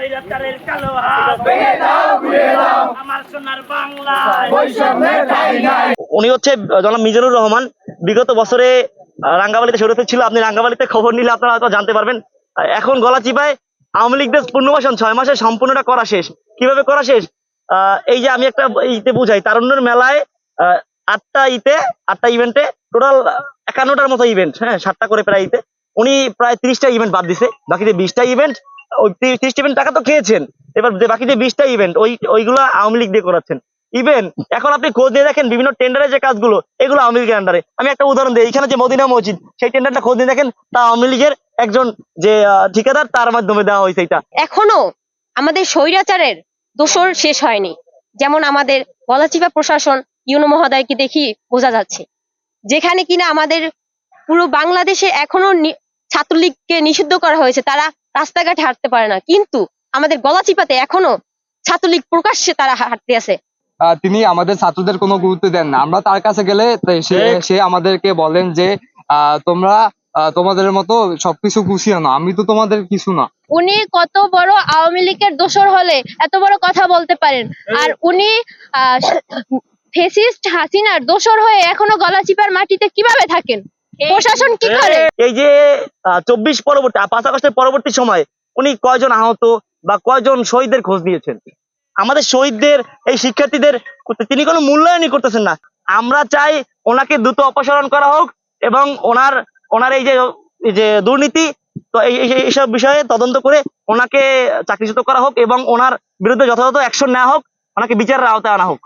স্বৈরাচারের কালো হাত আমার সোনার বাংলায়। উনি হচ্ছে জনাব মিজানুর রহমান। বিগত বছরে রাঙ্গামাটিতে শরীয়তে ছিল। আপনি রাঙ্গামাটিতে খবর নিলে আপনারা হয়তো জানতে পারবেন। এখন গলাচিপায় আওয়ামী লীগদের পুনর্বাসন 6 মাসে সম্পূর্ণটা করা শেষ। কিভাবে করা শেষ? এই যে আমি একটা ইতে বুঝাই, তারুণ্যের মেলায় 8টা ইভেন্টে টোটাল 51টার মতো ইভেন্ট, হ্যাঁ 7টা করে প্রায় ইতে উনি প্রায় 30টা ইভেন্ট বাদ দিছে। বাকি যে 20টা ইভেন্ট, ওই 30টা ইভেন্ট টাকা তো খেয়েছেন। এবার বাকি যে 20টা ইভেন্ট ওইগুলো আওয়ামী লীগ দিয়ে করাচ্ছেন। ইভেন এখন আপনি খোঁজ নিয়ে দেখেন বিভিন্ন টেন্ডারের যে কাজগুলো, এগুলো আওয়ামী লীগের আন্ডারে। আমি একটা উদাহরণ দিই, এখানে যে মদিনা মসজিদ, সেই টেন্ডারটা খোঁজ নিয়ে দেখেন, তা আওয়ামী লীগের একজন যে ঠিকাদার, তার মাধ্যমে দেওয়া হয়েছে। এটা এখনো আমাদের স্বৈরাচারের দোসর শেষ হয়নি। যেমন আমাদের গলাচিপা প্রশাসন ইউনো মহোদয়কে দেখি বোঝা যাচ্ছে, যেখানে কিনা আমাদের পুরো বাংলাদেশে এখনো ছাত্রলীগকে নিষিদ্ধ করা হয়েছে, তারা রাস্তাঘাটে হাঁটতে পারে না, কিন্তু আমাদের গলাচিপাতে এখনো ছাত্রলীগ প্রকাশ্যে তারা হাঁটতে আছে। তিনি আমাদের ছাত্রদের কোনো গুরুত্ব দেন না। আমরা তার কাছে গেলে সে আমাদেরকে বলেন যে তোমরা তোমাদের মতো সবকিছু গুছিয়ে না, আমি তো তোমাদের কিছু না। উনি কত বড় আওয়ামী লীগের দোসর হলে এত বড় কথা বলতে পারেন, আর উনি ফেসিস্ট হাসিনার দোসর হয়ে এখনো গলাচিপার মাটিতে কিভাবে থাকেন? প্রশাসন কি করে? এই যে 24 পরবর্তী 5 আগস্টের পরবর্তী সময় উনি কয়জন আহত বা কয়জন শহীদদের খোঁজ নিয়েছেন? আমাদের শহীদদের, এই শিক্ষার্থীদের তিনি কোনো মূল্যায়নই করতেছেন না। আমরা চাই ওনাকে দ্রুত অপসারণ করা হোক এবং ওনার এই যে দুর্নীতি, তো এইসব বিষয়ে তদন্ত করে ওনাকে চাকরিচ্যুত করা হোক এবং ওনার বিরুদ্ধে যথাযথ অ্যাকশন নেওয়া হোক, ওনাকে বিচারের আওতায় আনা হোক।